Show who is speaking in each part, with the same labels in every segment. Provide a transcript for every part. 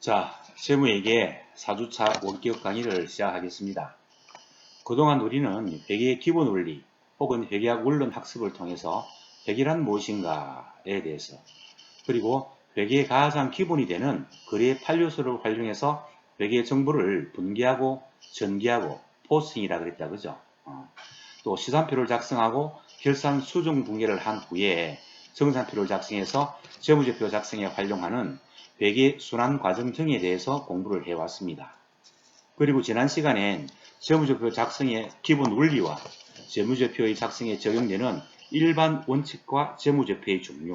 Speaker 1: 자, 세무회계 4주차 원격 강의를 시작하겠습니다. 그동안 우리는 회계의 기본 원리 혹은 회계학 원론 학습을 통해서 회계란 무엇인가에 대해서 그리고 회계의 가장 기본이 되는 거래 판료서를 활용해서 회계 정보를 분기하고 전기하고 포스팅이라 그랬다 그죠? 또 시산표를 작성하고 결산 수정 분계를 한 후에 정산표를 작성해서 재무제표 작성에 활용하는 회계 순환 과정 등에 대해서 공부를 해왔습니다. 그리고 지난 시간엔 재무제표 작성의 기본 원리와 재무제표의 작성에 적용되는 일반 원칙과 재무제표의 종류,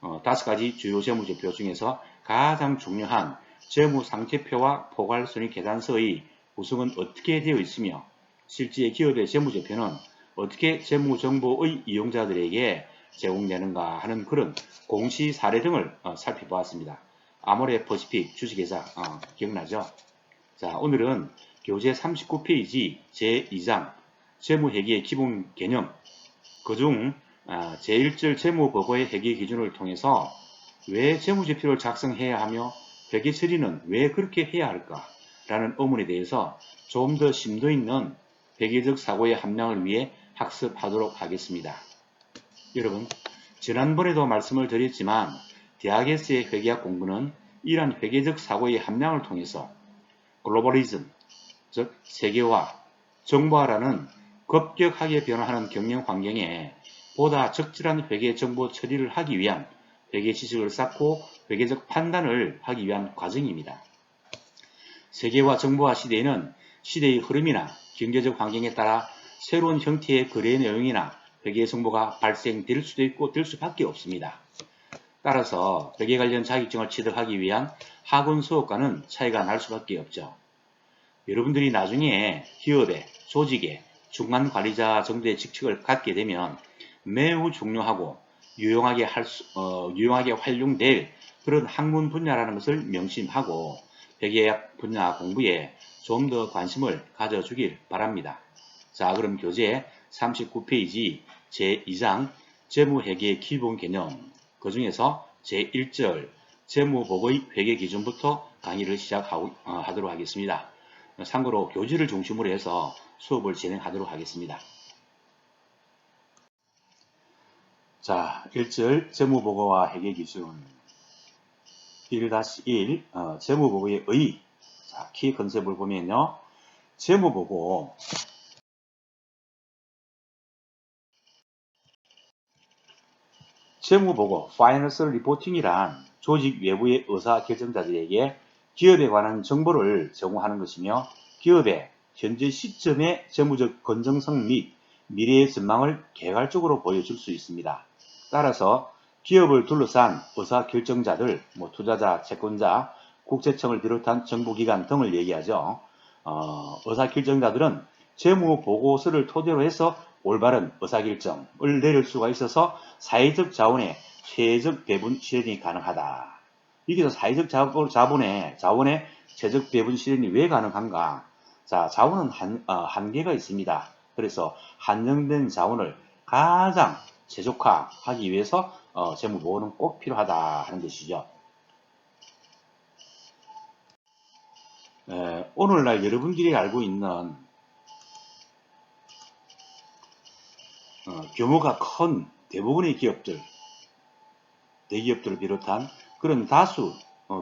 Speaker 1: 5가지 주요 재무제표 중에서 가장 중요한 재무상태표와 포괄손익계산서의 구성은 어떻게 되어 있으며 실제 기업의 재무제표는 어떻게 재무정보의 이용자들에게 제공되는가 하는 그런 공시 사례 등을 살펴보았습니다. 아모레 퍼시픽 주식회사 기억나죠? 자, 오늘은 교재 39페이지 제2장 재무회계의 기본 개념 그중 제1절 재무보고의 회계 기준을 통해서 왜 재무제표를 작성해야 하며 회계 처리는 왜 그렇게 해야 할까 라는 의문에 대해서 좀 더 심도 있는 회계적 사고의 함량을 위해 학습하도록 하겠습니다. 여러분, 지난번에도 말씀을 드렸지만 대학에서의 회계학 공부는 이러한 회계적 사고의 함량을 통해서 글로벌리즘, 즉 세계화, 정보화라는 급격하게 변화하는 경영 환경에 보다 적절한 회계 정보 처리를 하기 위한 회계 지식을 쌓고 회계적 판단을 하기 위한 과정입니다. 세계화 정보화 시대에는 시대의 흐름이나 경제적 환경에 따라 새로운 형태의 거래 내용이나 회계 정보가 발생될 수도 있고 될 수밖에 없습니다. 따라서 회계 관련 자격증을 취득하기 위한 학원 수업과는 차이가 날 수밖에 없죠. 여러분들이 나중에 기업에, 조직에 중간 관리자 정도의 직책을 갖게 되면 매우 중요하고 유용하게 활용될 그런 학문 분야라는 것을 명심하고 회계학 분야 공부에 좀 더 관심을 가져주길 바랍니다. 자, 그럼 교재 39페이지 제2장 재무회계의 기본 개념 그 중에서 제1절 재무보고의 회계 기준부터 강의를 시작하도록 하겠습니다. 참고로 교재를 중심으로 해서 수업을 진행하도록 하겠습니다. 자, 1절 재무보고와 회계기준 1-1 재무보고의 의. 자, 키 컨셉을 보면요. 재무보고 (Financial Reporting이란) 조직 외부의 의사결정자들에게 기업에 관한 정보를 제공하는 것이며 기업의 현재 시점의 재무적 건전성 및 미래의 전망을 개괄적으로 보여줄 수 있습니다. 따라서 기업을 둘러싼 의사결정자들, 투자자, 채권자, 국세청을 비롯한 정부기관 등을 얘기하죠. 의사결정자들은 재무보고서를 토대로 해서 올바른 의사결정을 내릴 수가 있어서 사회적 자원의 최적 배분 실현이 가능하다. 여기서 사회적 자원의 최적 배분 실현이 왜 가능한가? 자, 자원은 한계가 있습니다. 그래서 한정된 자원을 가장 최적화하기 위해서 재무보고는 꼭 필요하다 하는 것이죠. 오늘날 여러분들이 알고 있는 규모가 큰 대부분의 기업들, 대기업들을 비롯한 그런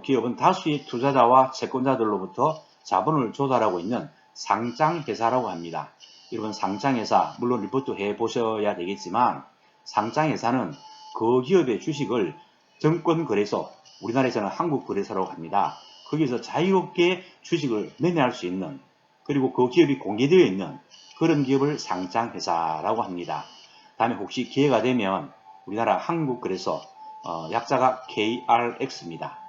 Speaker 1: 기업은 다수의 투자자와 채권자들로부터 자본을 조달하고 있는 상장회사라고 합니다. 여러분, 상장회사, 물론 리포트 해보셔야 되겠지만, 상장회사는 그 기업의 주식을 증권거래소, 우리나라에서는 한국거래소라고 합니다. 거기서 자유롭게 주식을 매매할 수 있는, 그리고 그 기업이 공개되어 있는 그런 기업을 상장회사라고 합니다. 다음에 혹시 기회가 되면 우리나라 한국거래소 약자가 KRX입니다.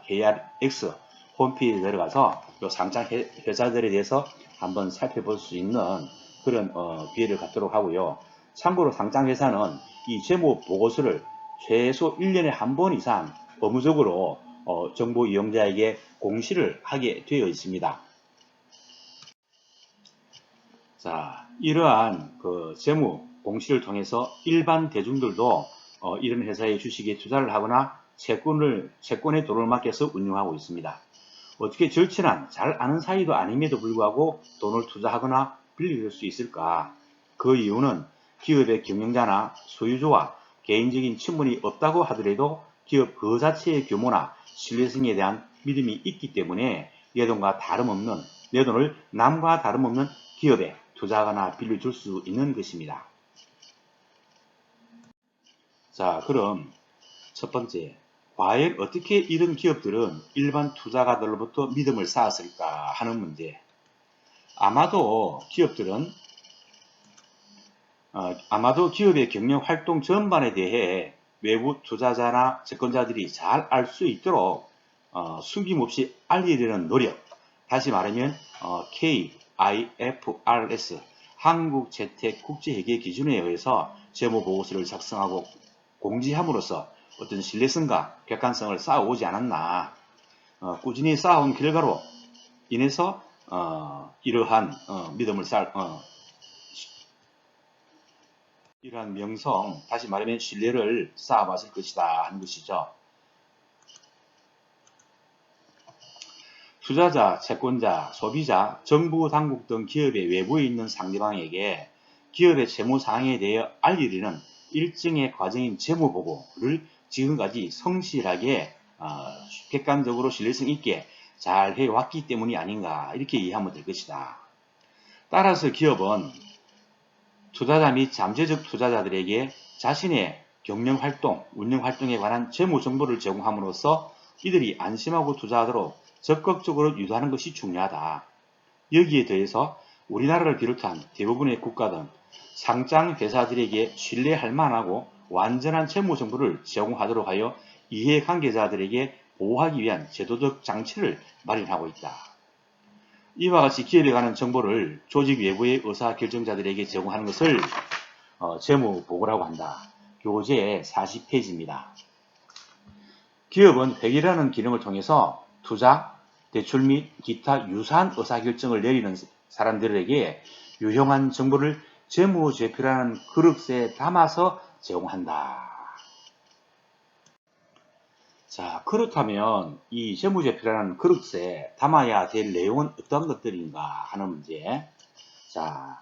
Speaker 1: KRX 홈페이지에 들어가서 상장 회사들에 대해서 한번 살펴볼 수 있는 그런 기회를 갖도록 하고요. 참고로 상장 회사는 이 재무 보고서를 최소 1년에 한 번 이상 의무적으로 정보 이용자에게 공시를 하게 되어 있습니다. 자, 이러한 그 재무 공시를 통해서 일반 대중들도 이런 회사의 주식에 투자를 하거나 채권의 도를 맡겨서 운영하고 있습니다. 어떻게 절친한 잘 아는 사이도 아님에도 불구하고 돈을 투자하거나 빌릴 수 있을까? 그 이유는 기업의 경영자나 소유주와 개인적인 친분이 없다고 하더라도 기업 그 자체의 규모나 신뢰성에 대한 믿음이 있기 때문에 내 돈을 남과 다름없는 기업에 투자하거나 빌려줄 수 있는 것입니다. 자, 그럼 첫 번째, 과연 어떻게 이런 기업들은 일반 투자가들로부터 믿음을 쌓았을까 하는 문제. 아마도 기업의 경영 활동 전반에 대해 외부 투자자나 채권자들이 잘 알 수 있도록 숨김없이 알리려는 노력, 다시 말하면 KIFRS 한국재택국제회계 기준에 의해서 재무보고서를 작성하고 공지함으로써 어떤 신뢰성과 객관성을 쌓아오지 않았나. 꾸준히 쌓아온 결과로 인해서 이러한 믿음을 이러한 명성, 다시 말하면 신뢰를 쌓아봤을 것이다 하는 것이죠. 투자자, 채권자, 소비자, 정부, 당국 등 기업의 외부에 있는 상대방에게 기업의 채무 사항에 대해 알리려는 일정의 과정인 재무보고를 지금까지 성실하게 객관적으로 신뢰성 있게 잘 해왔기 때문이 아닌가 이렇게 이해하면 될 것이다. 따라서 기업은 투자자 및 잠재적 투자자들에게 자신의 경영활동, 운영활동에 관한 재무정보를 제공함으로써 이들이 안심하고 투자하도록 적극적으로 유도하는 것이 중요하다. 여기에 더해서 우리나라를 비롯한 대부분의 국가 등 상장 회사들에게 신뢰할 만하고 완전한 재무정보를 제공하도록 하여 이해관계자들에게 보호하기 위한 제도적 장치를 마련하고 있다. 이와 같이 기업에 관한 정보를 조직 외부의 의사결정자들에게 제공하는 것을 재무보고라고 한다. 교재 40페이지입니다. 기업은 회계라는 기능을 통해서 투자, 대출 및 기타 유사한 의사결정을 내리는 사람들에게 유용한 정보를 재무제표라는 그릇에 담아서 제공한다. 자, 그렇다면 이 재무제표라는 그릇에 담아야 될 내용은 어떤 것들인가 하는 문제. 자,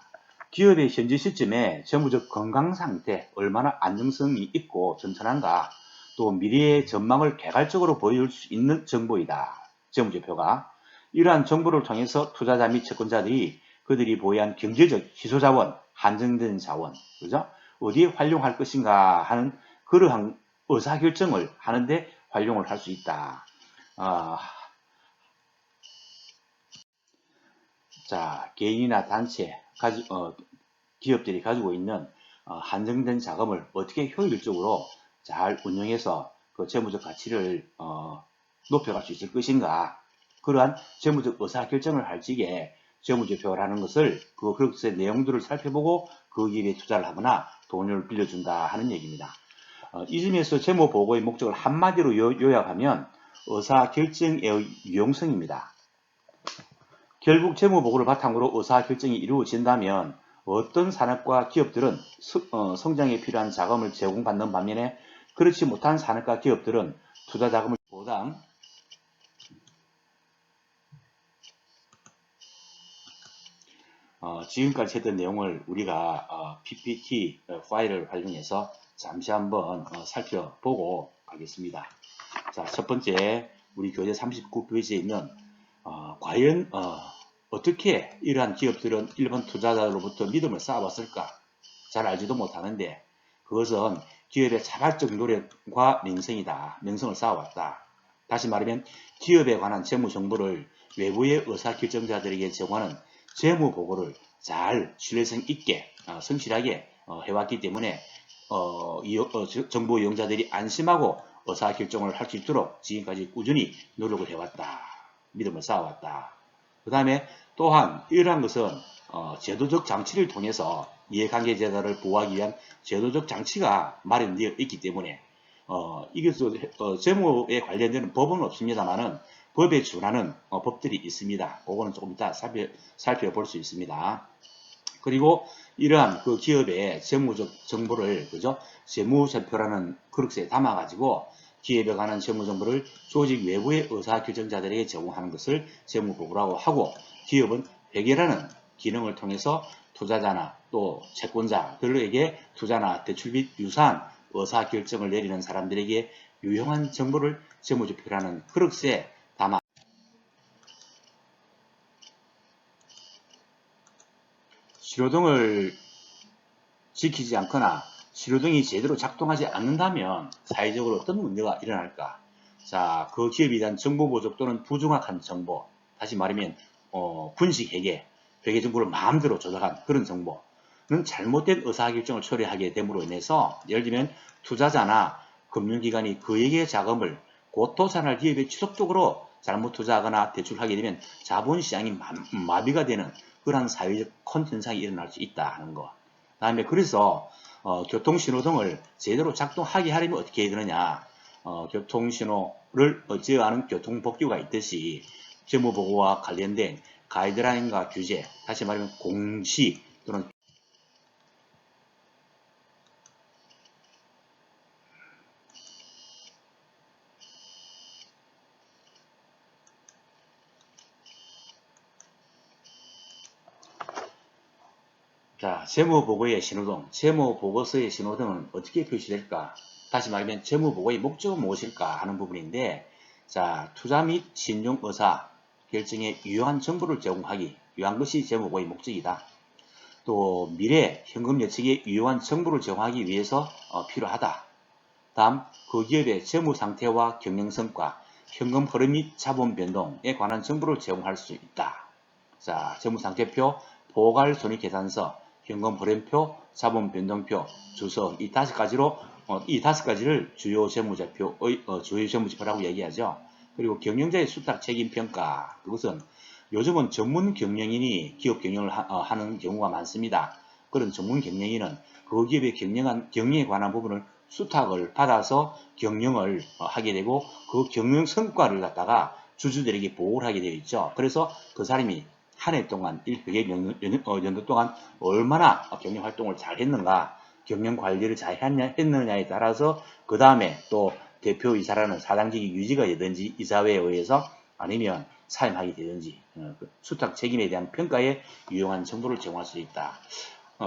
Speaker 1: 기업의 현재 시점에 재무적 건강 상태, 얼마나 안정성이 있고 튼튼한가, 또 미래의 전망을 개괄적으로 보여줄 수 있는 정보이다. 재무제표가. 이러한 정보를 통해서 투자자 및 채권자들이 그들이 보유한 경제적 희소자원, 한정된 자원, 그죠? 어디에 활용할 것인가 하는 그러한 의사결정을 하는데 활용을 할 수 있다. 자, 개인이나 단체, 기업들이 가지고 있는 한정된 자금을 어떻게 효율적으로 잘 운영해서 그 재무적 가치를 높여갈 수 있을 것인가. 그러한 재무적 의사결정을 할 적에 재무제표라는 것을 그 그릇의 내용들을 살펴보고 거기에 투자를 하거나 돈을 빌려준다 하는 얘기입니다. 이 점에서 재무보고의 목적을 한마디로 요약하면 의사결정의 유용성입니다. 결국 재무보고를 바탕으로 의사결정이 이루어진다면 어떤 산업과 기업들은 성장에 필요한 자금을 제공받는 반면에 그렇지 못한 산업과 기업들은 투자 자금을 보당 지금까지 했던 내용을 우리가 PPT 파일을 활용해서 잠시 한번 살펴보고 가겠습니다. 자, 첫 번째 우리 교재 39페이지에 있는 과연 어떻게 이러한 기업들은 일본 투자자로부터 믿음을 쌓아왔을까? 잘 알지도 못하는데 그것은 기업의 자발적 노력과 명성을 쌓아왔다. 다시 말하면 기업에 관한 재무 정보를 외부의 의사결정자들에게 제공하는 재무보고를 잘 신뢰성 있게 성실하게 해왔기 때문에 정보 이용자들이 안심하고 의사결정을 할 수 있도록 지금까지 꾸준히 노력을 해왔다. 믿음을 쌓아왔다. 그 다음에 또한 이러한 것은 제도적 장치를 통해서 이해관계자들을 보호하기 위한 제도적 장치가 마련되어 있기 때문에 이것도 재무에 관련되는 법은 없습니다만은 법에 준하는 법들이 있습니다. 그거는 조금 이따 살펴볼 수 있습니다. 그리고 이러한 그 기업의 재무적 정보를 재무제표라는 그릇에 담아가지고 기업에 관한 재무정보를 조직 외부의 의사결정자들에게 제공하는 것을 재무보고라고 하고, 기업은 회계라는 기능을 통해서 투자자나 또 채권자들에게 투자나 대출 및 유사한 의사결정을 내리는 사람들에게 유용한 정보를 재무제표라는 그릇에 담아 신호등을 지키지 않거나 신호등이 제대로 작동하지 않는다면 사회적으로 어떤 문제가 일어날까? 자, 그 기업에 대한 정보 부족 또는 부정확한 정보, 다시 말하면 분식 회계 정보를 마음대로 조작한 그런 정보는 잘못된 의사결정을 초래하게 됨으로 인해서, 예를 들면 투자자나 금융기관이 그에게 자금을 곧 도산할 기업에 지속적으로 잘못 투자하거나 대출하게 되면 자본시장이 마비가 되는 그러한 사회적 현상이 일어날 수 있다 하는 거. 다음에 그래서 교통신호등을 제대로 작동하게 하려면 어떻게 해야 되느냐. 교통신호를 제어하는 교통법규가 있듯이 재무보고와 관련된 가이드라인과 규제, 다시 말하면 공시 또는 자, 재무보고의 신호등, 재무보고서의 신호등은 어떻게 표시될까? 다시 말하면 재무보고의 목적은 무엇일까 하는 부분인데, 자, 투자 및 신용의사 결정에 유효한 정보를 제공하기 위한 것이 재무보고의 목적이다. 또 미래 현금 예측에 유효한 정보를 제공하기 위해서 필요하다. 다음, 그 기업의 재무 상태와 경영 성과, 현금 흐름 및 자본 변동에 관한 정보를 제공할 수 있다. 자, 재무 상태표, 보갈 손익계산서, 현금 흐름표, 자본 변동표, 주석, 이 5가지로 이 5가지를 주요 재무제표의 주요 재무지표라고 얘기하죠. 그리고 경영자의 수탁 책임 평가, 그것은 요즘은 전문 경영인이 기업 경영을 하는 경우가 많습니다. 그런 전문 경영인은 그 기업의 경영에 관한 부분을 수탁을 받아서 경영을 하게 되고, 그 경영 성과를 갖다가 주주들에게 보고를 하게 되어 있죠. 그래서 그 사람이 한 해 동안, 1회계 연도 동안 얼마나 경영 활동을 잘 했는가, 경영 관리를 잘 했느냐에 따라서 그 다음에 또 대표이사라는 사당직이 유지가 되든지 이사회에 의해서 아니면 사임하게 되든지 수탁 책임에 대한 평가에 유용한 정보를 제공할 수 있다.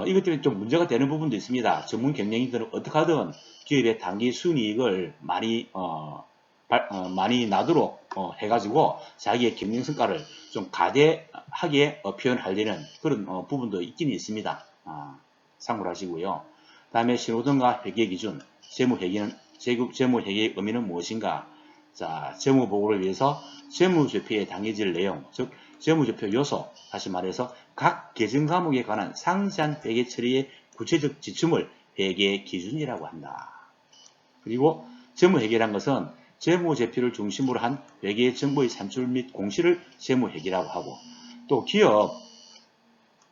Speaker 1: 이것 때문에 좀 문제가 되는 부분도 있습니다. 전문 경영인들은 어떻게 하든 기업의 단기 순이익을 많이 나도록 해가지고 자기의 경영 성과를 좀 가대하게 표현하려는 그런 부분도 있긴 있습니다. 참고를 하시고요. 다음에 신호등과 회계 기준, 재무회계의 의미는 무엇인가? 자, 재무보고를 위해서 재무제표에 담겨질 내용, 즉 재무제표 요소, 다시 말해서 각 계정 과목에 관한 상세한 회계 처리의 구체적 지침을 회계 기준이라고 한다. 그리고 재무회계란 것은 재무제표를 중심으로 한 회계 정보의 산출 및 공시를 재무회계라고 하고, 또 기업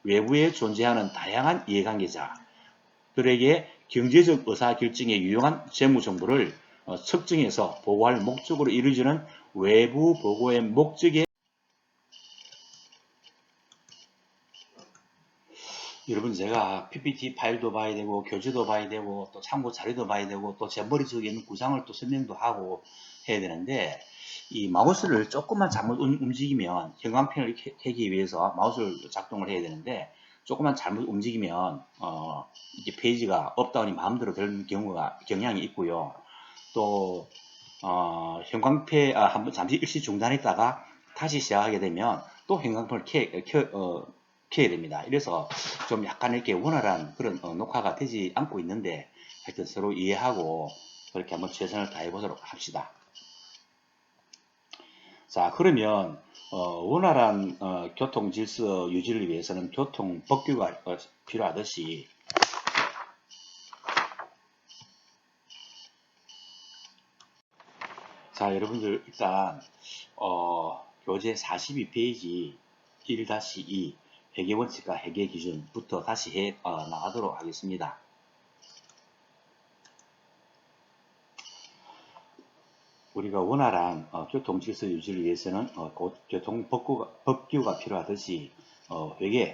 Speaker 1: 외부에 존재하는 다양한 이해관계자들에게 경제적 의사결정에 유용한 재무정보를 측정해서 보고할 목적으로 이루어지는 외부 보고의 목적에, 여러분 제가 PPT 파일도 봐야 되고 교재도 봐야 되고 또 참고 자료도 봐야 되고 또 제 머릿속에 있는 구상을 또 설명도 하고 해야 되는데, 이 마우스를 조금만 잘못 움직이면, 형광펜을 켜기 위해서 마우스를 작동을 해야 되는데 조금만 잘못 움직이면 이게 페이지가 업다운이 마음대로 되는 경향이 있고요. 또 한번 잠시 일시 중단했다가 다시 시작하게 되면 또 형광펜을 켜야 됩니다. 이래서 좀 약간 이렇게 원활한 그런 녹화가 되지 않고 있는데, 하여튼 서로 이해하고 그렇게 한번 최선을 다해 보도록 합시다. 자, 그러면 원활한 교통 질서 유지를 위해서는 교통 법규가 필요하듯이, 자, 여러분들 일단 교재 42페이지 1-2 회계원칙과 회계기준부터 다시 나가도록 하겠습니다. 우리가 원활한 교통질서 유지를 위해서는 교통법규가 필요하듯이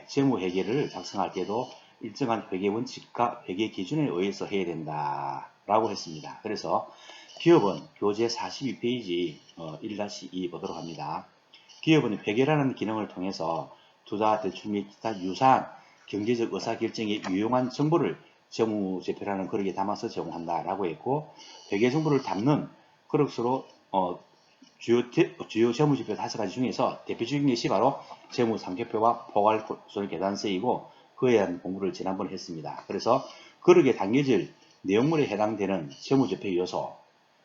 Speaker 1: 재무회계를 작성할 때도 일정한 회계원칙과 회계기준에 의해서 해야 된다라고 했습니다. 그래서 기업은 교재 42페이지 1-2 보도록 합니다. 기업은 회계라는 기능을 통해서 투자, 대출 및 기타 유사한 경제적 의사결정에 유용한 정보를 재무제표라는 그릇에 담아서 제공한다라고 했고, 회계 정보를 담는 그릇으로 주요 재무지표 5가지 중에서 대표적인 것이 바로 재무상계표와 포괄손익계산서이고, 그에 대한 공부를 지난번에 했습니다. 그래서 그릇에 담겨질 내용물에 해당되는 재무제표 요소,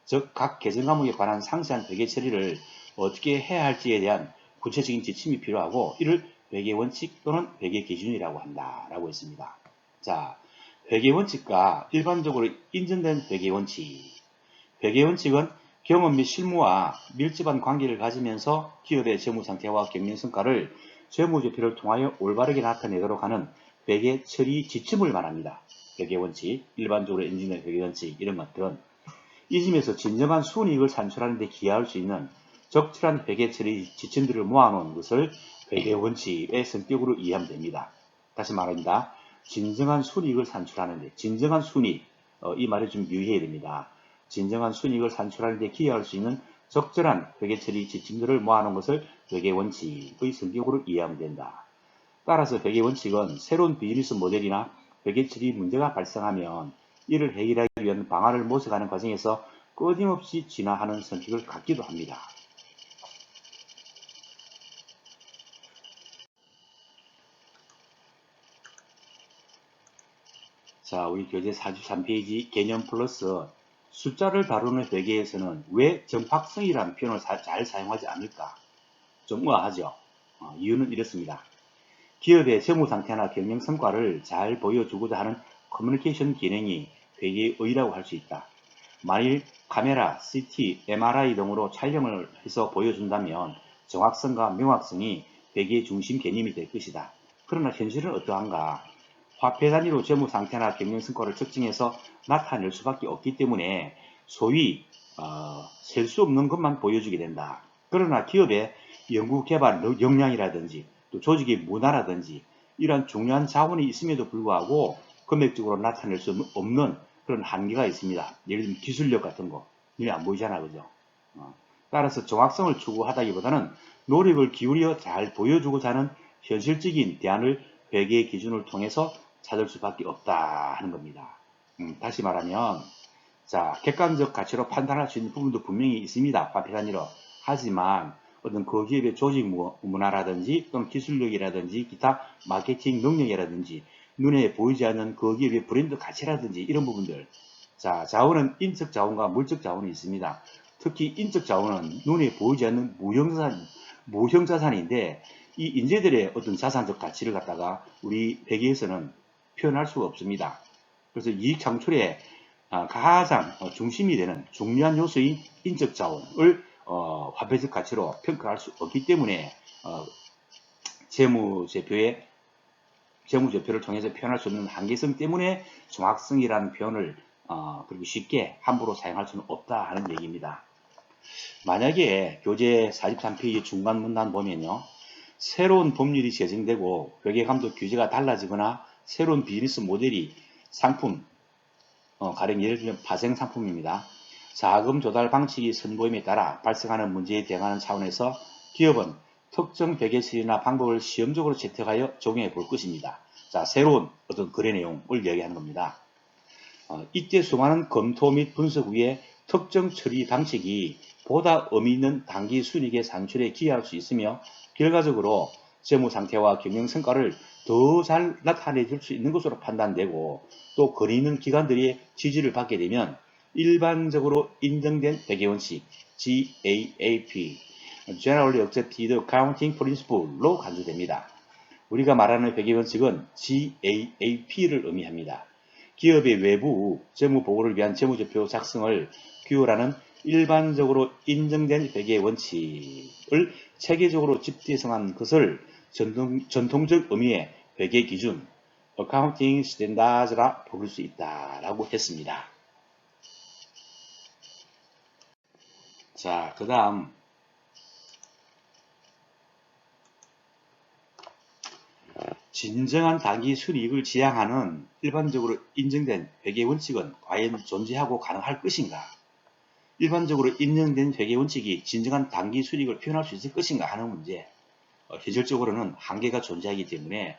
Speaker 1: 즉 각 계정 과목에 관한 상세한 회계 처리를 어떻게 해야 할지에 대한 구체적인 지침이 필요하고, 이를 회계원칙 또는 회계기준이라고 한다라고 했습니다. 자, 회계원칙과 일반적으로 인정된 회계원칙. 회계원칙은 경험 및 실무와 밀접한 관계를 가지면서 기업의 재무상태와 경영성과를 재무제표를 통하여 올바르게 나타내도록 하는 회계 처리 지침을 말합니다. 회계원칙, 일반적으로 인정된 회계원칙, 이런 것들은 이 점에서 진정한 순이익을 산출하는 데 기여할 수 있는 적절한 회계 처리 지침들을 모아놓은 것을 회계원칙의 성격으로 이해하면 됩니다. 다시 말합니다. 진정한 순이익을 산출하는 데, 진정한 순이익, 이 말에 좀 유의해야 됩니다. 진정한 순이익을 산출하는 데 기여할 수 있는 적절한 회계 처리 지침들을 모아놓은 것을 회계원칙의 성격으로 이해하면 된다. 따라서 회계원칙은 새로운 비즈니스 모델이나 회계 처리 문제가 발생하면 이를 해결하기 위한 방안을 모색하는 과정에서 끊임없이 진화하는 성격을 갖기도 합니다. 자, 우리 교재 43페이지 개념 플러스 숫자를 다루는 회계에서는 왜 정확성이라는 표현을 잘 사용하지 않을까? 좀 의아하죠. 이유는 이렇습니다. 기업의 재무상태나 경영성과를 잘 보여주고자 하는 커뮤니케이션 기능이 회계의라고 할 수 있다. 만일 카메라, CT, MRI 등으로 촬영을 해서 보여준다면 정확성과 명확성이 회계 중심 개념이 될 것이다. 그러나 현실은 어떠한가? 화폐 단위로 재무 상태나 경영 성과를 측정해서 나타낼 수밖에 없기 때문에 소위 셀 수 없는 것만 보여주게 된다. 그러나 기업의 연구개발 역량이라든지 또 조직의 문화라든지 이러한 중요한 자원이 있음에도 불구하고 금액적으로 나타낼 수 없는 그런 한계가 있습니다. 예를 들면 기술력 같은 거 눈에 안 보이잖아, 그죠? 따라서 정확성을 추구하다기보다는 노력을 기울여 잘 보여주고자 하는 현실적인 대안을 회계 기준을 통해서 찾을 수밖에 없다 하는 겁니다. 다시 말하면, 자, 객관적 가치로 판단할 수 있는 부분도 분명히 있습니다. 화폐 단위로. 하지만 어떤 그 기업의 조직 문화라든지 또는 기술력이라든지 기타 마케팅 능력이라든지 눈에 보이지 않는 그 기업의 브랜드 가치라든지 이런 부분들. 자, 자원은 인적 자원과 물적 자원이 있습니다. 특히 인적 자원은 눈에 보이지 않는 무형자산인데 이 인재들의 어떤 자산적 가치를 갖다가 우리 회계에서는 표현할 수가 없습니다. 그래서 이익 창출의 가장 중심이 되는 중요한 요소인 인적 자원을 화폐적 가치로 평가할 수 없기 때문에 재무제표를 통해서 표현할 수 없는 한계성 때문에 정확성이라는 표현을 그렇게 쉽게 함부로 사용할 수는 없다 하는 얘기입니다. 만약에 교재 43페이지 중간 문단 보면요. 새로운 법률이 제정되고 회계감독 규제가 달라지거나 새로운 비즈니스 모델이 상품, 가령 예를 들면 파생 상품입니다. 자금 조달 방식이 선보임에 따라 발생하는 문제에 대응하는 차원에서 기업은 특정 회계 처리나 방법을 시험적으로 채택하여 적용해 볼 것입니다. 자, 새로운 어떤 거래 내용을 이야기하는 겁니다. 이때 수많은 검토 및 분석 후에 특정 처리 방식이 보다 의미 있는 단기 순이익의 산출에 기여할 수 있으며 결과적으로 재무 상태와 경영 성과를 더 잘 나타내 줄 수 있는 것으로 판단되고 또 권위 있는 기관들의 지지를 받게 되면 일반적으로 인정된 회계원칙 GAAP Generally Accepted Accounting Principle로 간주됩니다. 우리가 말하는 회계원칙은 GAAP를 의미합니다. 기업의 외부 재무보고를 위한 재무제표 작성을 규율하는 일반적으로 인정된 회계원칙을 체계적으로 집대성한 것을 전통적 의미의 회계기준, Accounting Standards라 부를 수 있다라고 했습니다. 자, 그 다음 진정한 단기 순이익을 지향하는 일반적으로 인정된 회계원칙은 과연 존재하고 가능할 것인가? 일반적으로 인정된 회계 원칙이 진정한 당기 수익을 표현할 수 있을 것인가 하는 문제. 현실적으로는 한계가 존재하기 때문에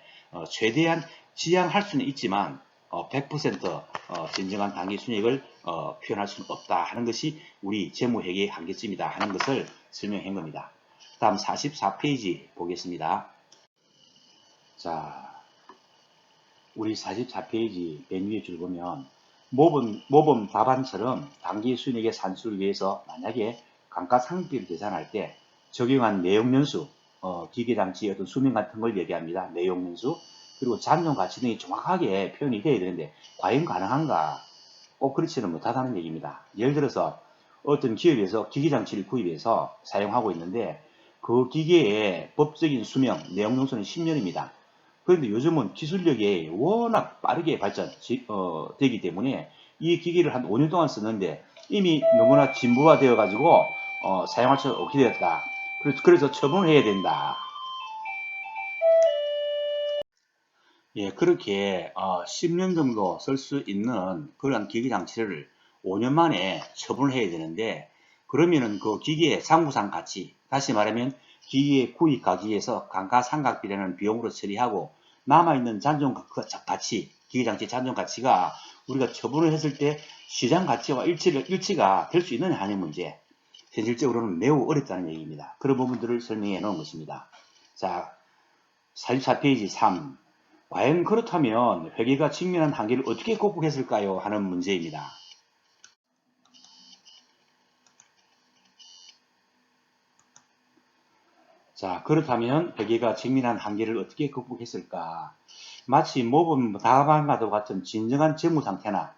Speaker 1: 최대한 지향할 수는 있지만 100% 진정한 당기 순이익을 표현할 수는 없다 하는 것이 우리 재무회계의 한계점이다 하는 것을 설명한 겁니다. 다음 44페이지 보겠습니다. 자, 우리 44페이지 맨 위에 줄 보면 모범 답안처럼 당기 순이익의 산출을 위해서 만약에 감가상각비를 계산할 때 적용한 내용연수, 기계장치의 어떤 수명 같은 걸 얘기합니다. 내용연수, 그리고 잔존가치 등이 정확하게 표현이 돼야 되는데 과연 가능한가? 꼭 그렇지는 못하다는 얘기입니다. 예를 들어서 어떤 기업에서 기계장치를 구입해서 사용하고 있는데 그 기계의 법적인 수명, 내용연수는 10년입니다. 그런데 요즘은 기술력이 워낙 빠르게 발전되기 때문에 이 기기를 한 5년 동안 썼는데 이미 너무나 진부화되어 가지고 사용할 수 없게 되었다. 그래서 처분을 해야 된다. 예, 그렇게 10년 정도 쓸 수 있는 그런 기기 장치를 5년 만에 처분을 해야 되는데 그러면은 그 기기의 상부상 가치, 다시 말하면 기기의 구입 가격에서 감가상각비라는 비용으로 처리하고 남아있는 잔존 가치, 기기 장치 잔존 가치가 우리가 처분을 했을 때 시장 가치와 일치가 될 수 있느냐 하는 문제. 현실적으로는 매우 어렵다는 얘기입니다. 그런 부분들을 설명해 놓은 것입니다. 자, 44페이지 3. 과연 그렇다면 회계가 직면한 한계를 어떻게 극복했을까요? 하는 문제입니다. 자, 그렇다면 회계가 직면한 한계를 어떻게 극복했을까? 마치 모범 답안과도 같은 진정한 재무 상태나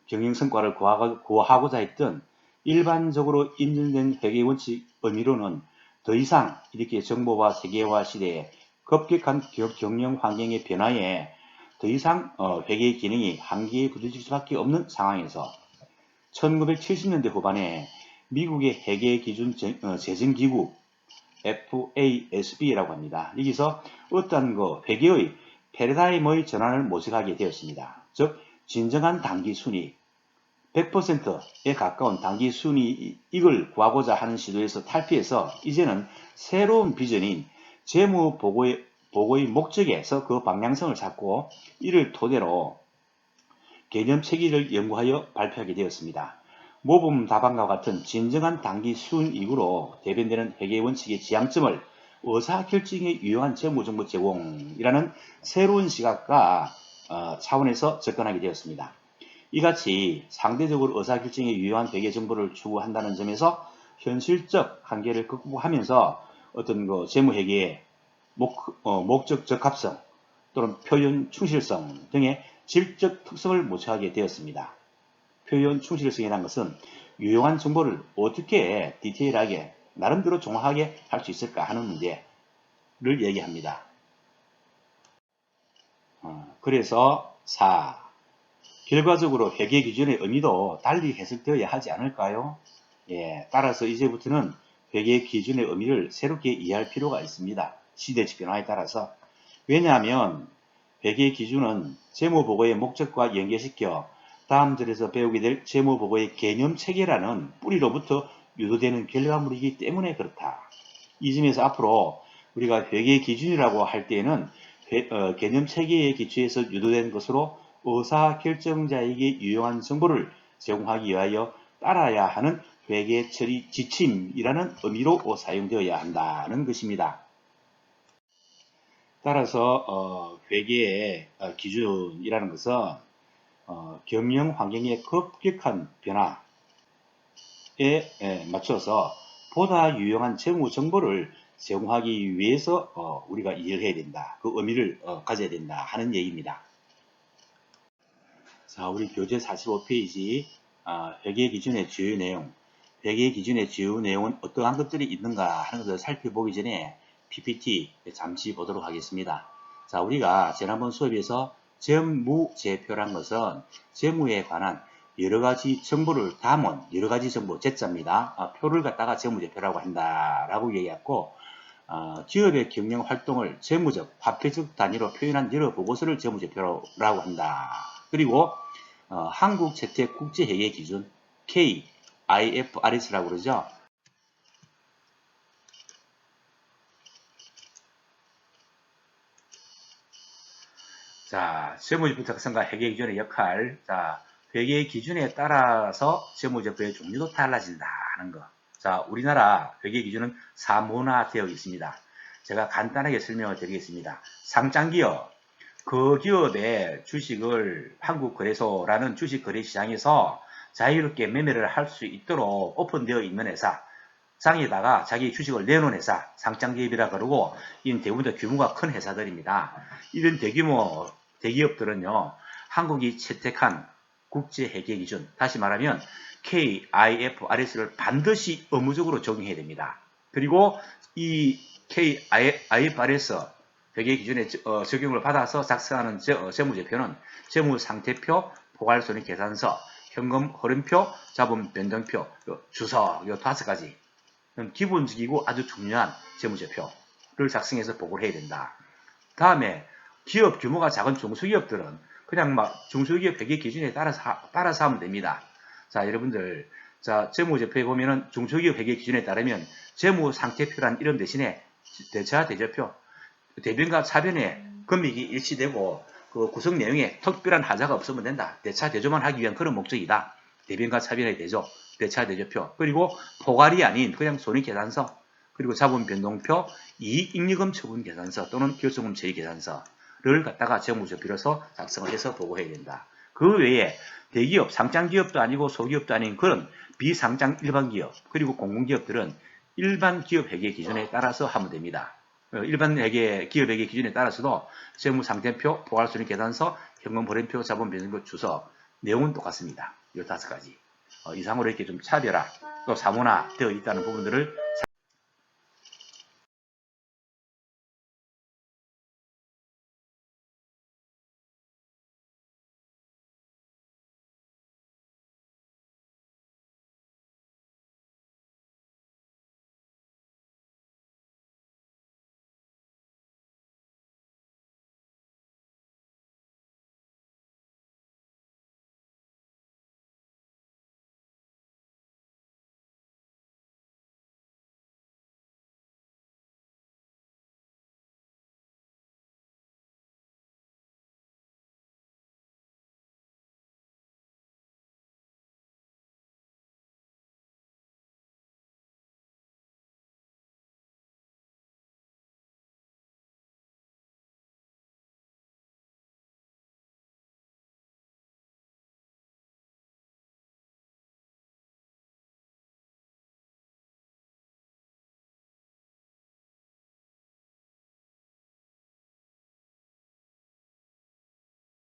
Speaker 1: 경영 성과를 구하고자 했던 일반적으로 인정된 회계 원칙 의미로는 더 이상 이렇게 정보화 세계화 시대에 급격한 경영 환경의 변화에 더 이상 회계 기능이 한계에 부딪힐 수밖에 없는 상황에서 1970년대 후반에 미국의 회계 기준 재정기구 FASB라고 합니다. 여기서 어떤 회계의 패러다임의 전환을 모색하게 되었습니다. 즉 진정한 당기 순이익 100%에 가까운 당기 순이익을 구하고자 하는 시도에서 탈피해서 이제는 새로운 비전인 재무 보고의 목적에서 그 방향성을 잡고 이를 토대로 개념 체계를 연구하여 발표하게 되었습니다. 모범 답안과 같은 진정한 당기 순이익으로 대변되는 회계 원칙의 지향점을 의사결정에 유용한 재무정보 제공이라는 새로운 시각과 차원에서 접근하게 되었습니다. 이같이 상대적으로 의사결정에 유효한 회계 정보를 추구한다는 점에서 현실적 한계를 극복하면서 어떤 재무회계의 목적 적합성 또는 표현 충실성 등의 질적 특성을 모색하게 되었습니다. 표현 충실성이라는 것은 유용한 정보를 어떻게 디테일하게 나름대로 정확하게 할 수 있을까 하는 문제를 얘기합니다. 그래서 4. 결과적으로 회계 기준의 의미도 달리 해석되어야 하지 않을까요? 예, 따라서 이제부터는 회계 기준의 의미를 새롭게 이해할 필요가 있습니다. 시대적 변화에 따라서. 왜냐하면 회계 기준은 재무보고의 목적과 연계시켜 다음 절에서 배우게 될 재무보고의 개념 체계라는 뿌리로부터 유도되는 결과물이기 때문에 그렇다. 이 점에서 앞으로 우리가 회계 기준이라고 할 때에는 개념 체계에 기초해서 유도된 것으로 의사결정자에게 유용한 정보를 제공하기 위하여 따라야 하는 회계 처리 지침이라는 의미로 사용되어야 한다는 것입니다. 따라서 회계의 기준이라는 것은 경영 환경의 급격한 변화에 맞춰서 보다 유용한 재무 정보를 제공하기 위해서 우리가 이해를 해야 된다. 그 의미를 가져야 된다 하는 얘기입니다. 자, 우리 교재 45페이지 회계 기준의 주요 내용. 회계 기준의 주요 내용은 어떠한 것들이 있는가 하는 것을 살펴보기 전에 PPT 잠시 보도록 하겠습니다. 자, 우리가 지난번 수업에서 재무제표란 것은 재무에 관한 여러가지 정보를 담은 여러가지 정보, 제자입니다. 표를 갖다가 재무제표라고 한다라고 얘기했고, 기업의 경영 활동을 재무적, 화폐적 단위로 표현한 여러 보고서를 재무제표라고 한다. 그리고 한국재택국제회계 기준 KIFRS라고 그러죠. 자, 세무제표 작성과 회계 기준의 역할. 자, 회계 기준에 따라서 세무제표의 종류도 달라진다는 거. 자, 우리나라 회계 기준은 사문화되어 있습니다. 제가 간단하게 설명을 드리겠습니다. 상장기업, 그 기업의 주식을 한국거래소라는 주식거래시장에서 자유롭게 매매를 할 수 있도록 오픈되어 있는 회사, 장에다가 자기 주식을 내놓은 회사, 상장기업이라 그러고, 이는 대부분 규모가 큰 회사들입니다. 이런 대규모 대기업들은요, 한국이 채택한 국제회계기준, 다시 말하면 KIFRS를 반드시 의무적으로 적용해야 됩니다. 그리고 이 KIFRS 회계기준에 적용을 받아서 작성하는 재무제표는 재무상태표, 포괄손익계산서, 현금 흐름표, 자본 변동표, 주석, 요 5가지 기본적이고 아주 중요한 재무제표를 작성해서 보고를 해야 된다. 다음에 기업 규모가 작은 중소기업들은 그냥 막 중소기업 회계 기준에 따라서 하면 됩니다. 자, 여러분들, 자, 재무제표에 보면은 중소기업 회계 기준에 따르면 재무상태표란 이름 대신에 대차 대조표, 대변과 차변의 금액이 일치되고 그 구성 내용에 특별한 하자가 없으면 된다. 대차 대조만 하기 위한 그런 목적이다. 대변과 차변의 대조, 대차 대조표, 그리고 포괄이 아닌 그냥 손익계산서, 그리고 자본변동표, 이익잉여금 처분계산서 또는 결손금 처리계산서를 갖다가 재무제표로서 작성을 해서 보고해야 된다. 그 외에 대기업, 상장기업도 아니고 소기업도 아닌 그런 비상장 일반기업, 그리고 공공기업들은 일반 기업 회계 기준에 따라서 하면 됩니다. 일반 기업 회계 기준에 따라서도 재무상태표, 포괄손익계산서, 현금흐름표, 자본변동표, 주석 내용은 똑같습니다. 이 5가지. 이상으로 이렇게 좀 차별화 또 사문화 되어 있다는 부분들을